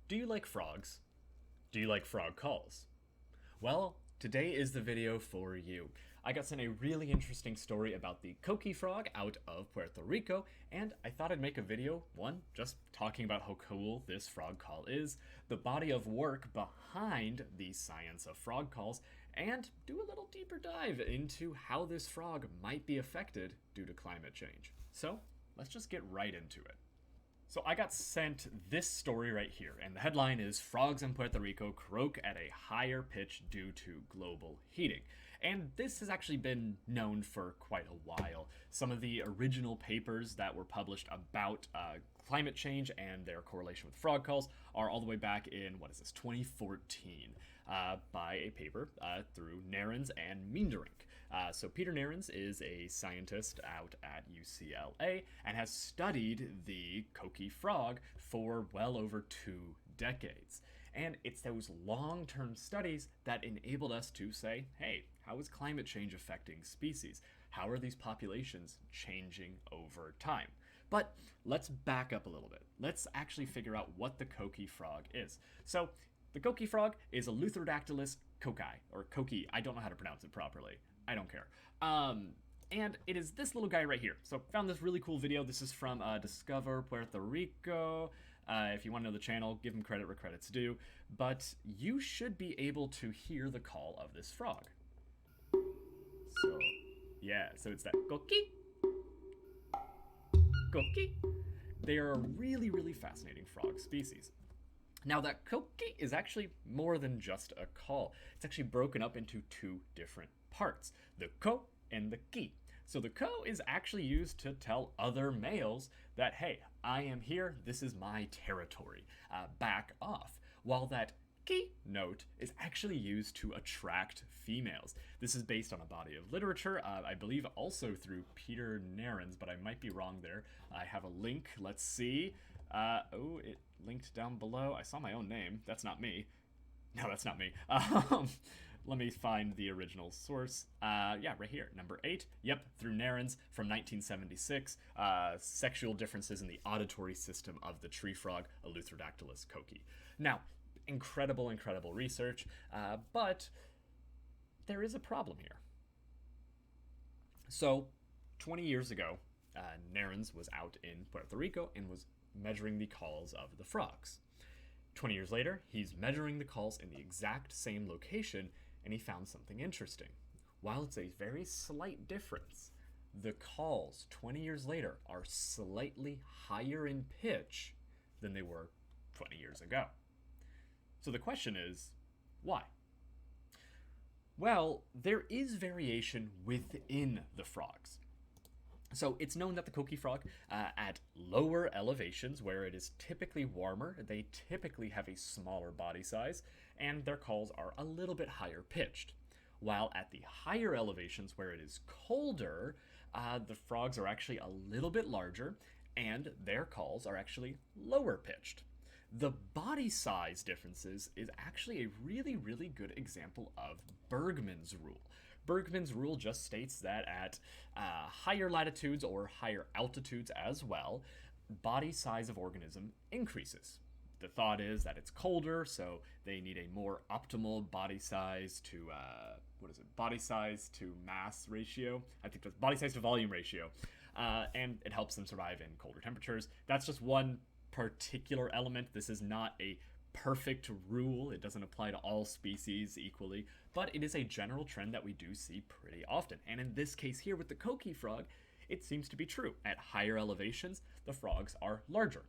Do you like frogs? Do you like frog calls? Well, today is the video for you. I got sent a really interesting story about the Coqui Frog out of Puerto Rico, and I thought I'd make a video, one, just talking about how cool this frog call is, the body of work behind the science of frog calls, and do a little deeper dive into how this frog might be affected due to climate change. So, let's just get right into it. So I got sent this story right here, and the headline is Frogs in Puerto Rico croak at a higher pitch due to global heating. And this has actually been known for quite a while. Some of the original papers that were published about climate change and their correlation with frog calls are all the way back in, 2014, by a paper through Narens and Meendering. So Peter Narens is a scientist out at UCLA and has studied the Coqui Frog for well over 2 decades. And it's those long-term studies that enabled us to say, hey, how is climate change affecting species? How are these populations changing over time? But let's back up a little bit. Let's actually figure out what the Coqui Frog is. So the Coqui Frog is a Eleutherodactylus coqui, or coqui. I don't know how to pronounce it properly. I don't care. And it is this little guy right here. So found this really cool video. This is from Discover Puerto Rico. If you want to know the channel, give them credit where credit's due. But you should be able to hear the call of this frog. So, yeah, so it's that coqui, coqui. They are a really, really fascinating frog species. Now, that coqui is actually more than just a call. It's actually broken up into 2 different parts, the ko and the ki. So the ko is actually used to tell other males that, hey, I am here, this is my territory, back off. While that ki note is actually used to attract females. This is based on a body of literature, I believe also through Peter Narens, but I might be wrong there. I have a link, let's see. It linked down below. I saw my own name, that's not me. No, that's not me. Let me find the original source. Yeah, right here, number 8. Yep, through Narens from 1976. Sexual differences in the auditory system of the tree frog, Eleutherodactylus coqui. Now, incredible, incredible research, but there is a problem here. So, 20 years ago, Narens was out in Puerto Rico and was measuring the calls of the frogs. 20 years later, he's measuring the calls in the exact same location, and he found something interesting. While it's a very slight difference, the calls 20 years later are slightly higher in pitch than they were 20 years ago. So the question is, why? Well, there is variation within the frogs. So it's known that the Coqui Frog, at lower elevations where it is typically warmer, they typically have a smaller body size, and their calls are a little bit higher pitched. While at the higher elevations where it is colder, the frogs are actually a little bit larger, and their calls are actually lower pitched. The body size differences is actually a really, really good example of Bergmann's rule. Bergmann's rule just states that at higher latitudes or higher altitudes as well, body size of organism increases. The thought is that it's colder, so they need a more optimal body size to, body size to mass ratio? I think that's body size to volume ratio. And it helps them survive in colder temperatures. That's just one particular element. This is not a perfect rule. It doesn't apply to all species equally, but it is a general trend that we do see pretty often. And in this case here with the Coqui Frog, it seems to be true. At higher elevations, the frogs are larger.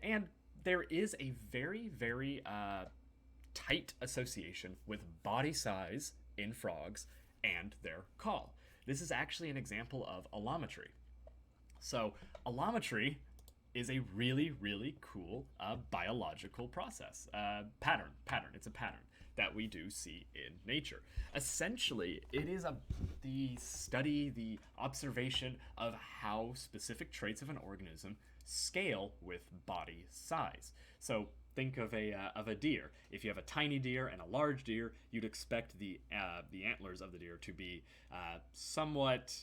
And there is a very, very tight association with body size in frogs and their call. This is actually an example of allometry. So allometry is a really, really cool biological process. Pattern. It's a pattern that we do see in nature. Essentially, it is the study, the observation of how specific traits of an organism scale with body size. So think of a deer. If you have a tiny deer and a large deer, you'd expect the antlers of the deer to be somewhat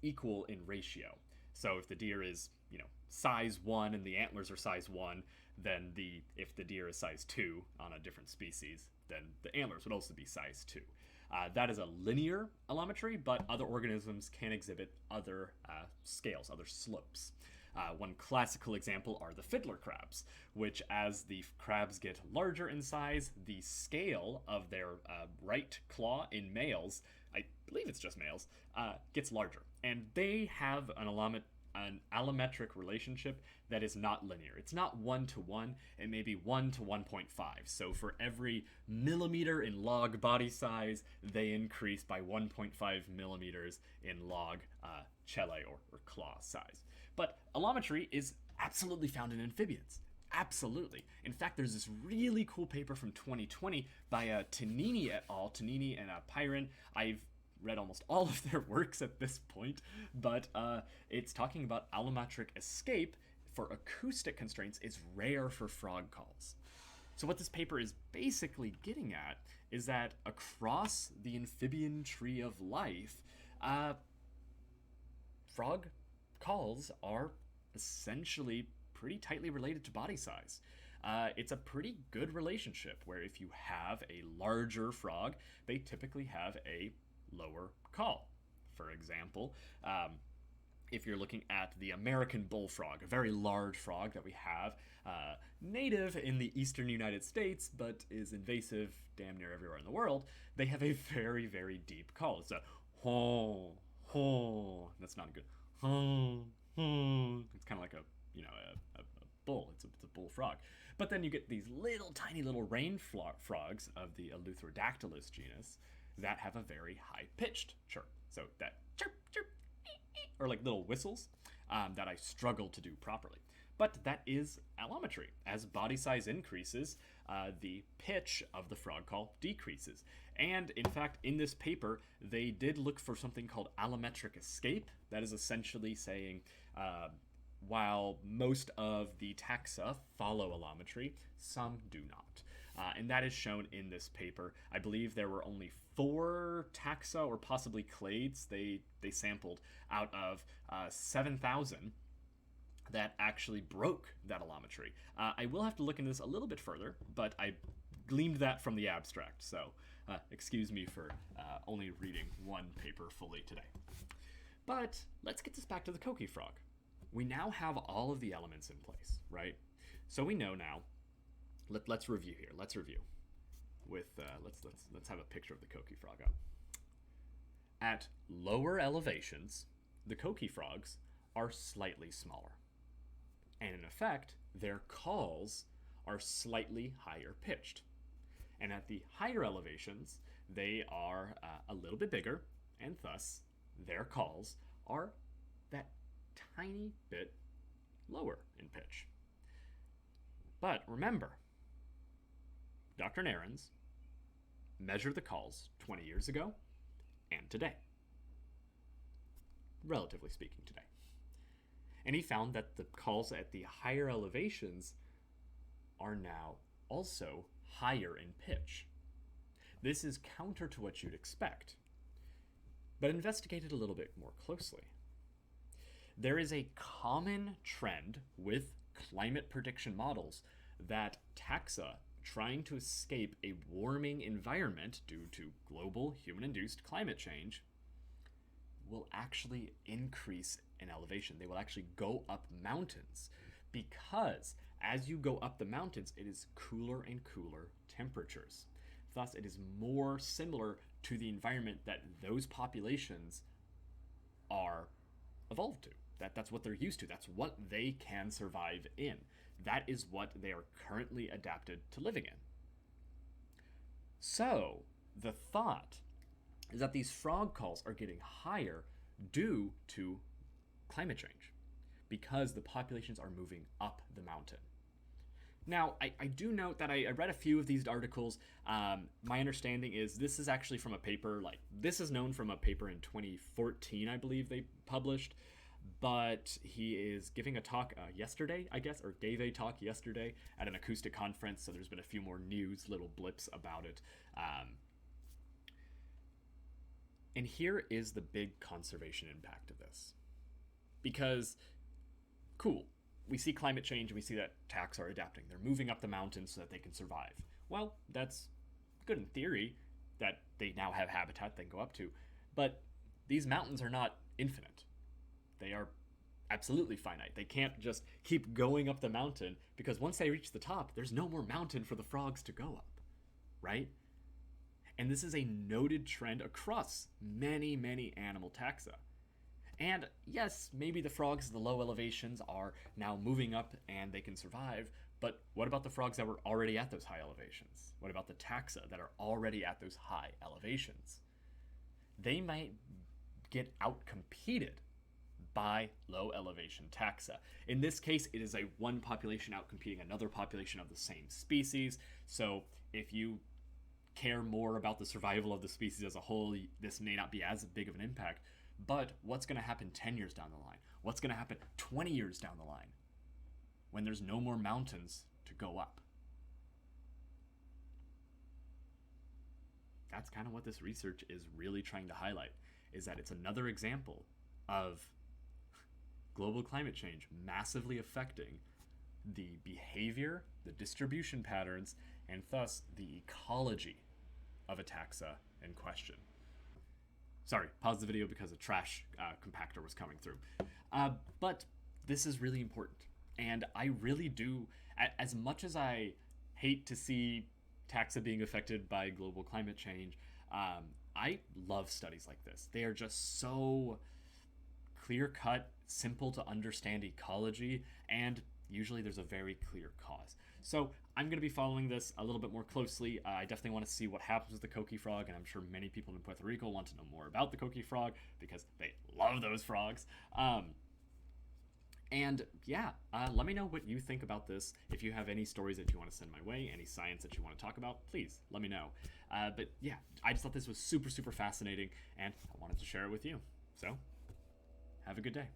equal in ratio. So if the deer is, size 1 and the antlers are size 1, then if the deer is size 2 on a different species, then the antlers would also be size 2. That is a linear allometry, but other organisms can exhibit other scales, other slopes. One classical example are the fiddler crabs, which as the crabs get larger in size, the scale of their right claw in males, I believe it's just males, gets larger. And they have an allometric relationship that is not linear. It's not 1-to-1, it may be 1 to 1.5. So for every millimeter in log body size, they increase by 1.5 millimeters in log chellae or claw size. But allometry is absolutely found in amphibians. Absolutely. In fact, there's this really cool paper from 2020 by Tonini et al., Tonini and Pyron. I've read almost all of their works at this point, but it's talking about allometric escape for acoustic constraints is rare for frog calls. So what this paper is basically getting at is that across the amphibian tree of life, frog calls are essentially pretty tightly related to body size. It's a pretty good relationship where if you have a larger frog, they typically have a lower call. For example, if you're looking at the American bullfrog, a very large frog that we have, native in the eastern United States, but is invasive damn near everywhere in the world, they have a very, very deep call. It's a ho, ho. That's not a good ho, ho. It's kind of like a bull. It's a bullfrog. But then you get these little tiny little rain frogs of the Eleutherodactylus genus that have a very high-pitched chirp. So that chirp, chirp, or like little whistles that I struggle to do properly. But that is allometry. As body size increases, the pitch of the frog call decreases. And in fact, in this paper, they did look for something called allometric escape. That is essentially saying, while most of the taxa follow allometry, some do not. And that is shown in this paper. I believe there were only 4 taxa or possibly clades they sampled out of 7,000 that actually broke that allometry. I will have to look into this a little bit further, but I gleaned that from the abstract, so excuse me for only reading one paper fully today. But let's get this back to the Coqui Frog. We now have all of the elements in place, right? So we know now. Let's review here. Let's review. With let's have a picture of the Coqui Frog up. At lower elevations, the Coqui Frogs are slightly smaller. And in effect, their calls are slightly higher pitched. And at the higher elevations, they are a little bit bigger, and thus their calls are that tiny bit lower in pitch. But remember, Dr. Nairns measured the calls 20 years ago and today. Relatively speaking, today. And he found that the calls at the higher elevations are now also higher in pitch. This is counter to what you'd expect, but investigate it a little bit more closely. There is a common trend with climate prediction models that taxa trying to escape a warming environment due to global human-induced climate change will actually increase in elevation. They will actually go up mountains because as you go up the mountains, it is cooler and cooler temperatures. Thus, it is more similar to the environment that those populations are evolved to. That's what they're used to. That's what they can survive in. That is what they are currently adapted to living in. So, the thought is that these frog calls are getting higher due to climate change because the populations are moving up the mountain. Now, I do note that I read a few of these articles. My understanding is this is actually from a paper, this is known from a paper in 2014, I believe they published. But he is giving a talk yesterday, I guess, or gave a talk yesterday at an acoustic conference, so there's been a few more news, little blips about it. And here is the big conservation impact of this. Because, cool, we see climate change and we see that taxa are adapting. They're moving up the mountains so that they can survive. Well, that's good in theory that they now have habitat they can go up to. But these mountains are not infinite. They are absolutely finite. They can't just keep going up the mountain because once they reach the top, there's no more mountain for the frogs to go up, right? And this is a noted trend across many, many animal taxa. And yes, maybe the frogs at the low elevations are now moving up and they can survive, but what about the frogs that were already at those high elevations? What about the taxa that are already at those high elevations? They might get outcompeted by low elevation taxa. In this case, it is a one population outcompeting another population of the same species. So if you care more about the survival of the species as a whole, this may not be as big of an impact. But what's going to happen 10 years down the line? What's going to happen 20 years down the line when there's no more mountains to go up? That's kind of what this research is really trying to highlight, is that it's another example of global climate change massively affecting the behavior, the distribution patterns, and thus the ecology of a taxa in question. Sorry, pause the video because a trash compactor was coming through. But this is really important. And I really do, as much as I hate to see taxa being affected by global climate change, I love studies like this. They are just so clear-cut, simple to understand ecology, and usually there's a very clear cause. So I'm going to be following this a little bit more closely. I definitely want to see what happens with the Coqui Frog, and I'm sure many people in Puerto Rico want to know more about the Coqui Frog because they love those frogs. And yeah, let me know what you think about this. If you have any stories that you want to send my way, any science that you want to talk about, please let me know. But yeah, I just thought this was super, super fascinating, and I wanted to share it with you. So have a good day.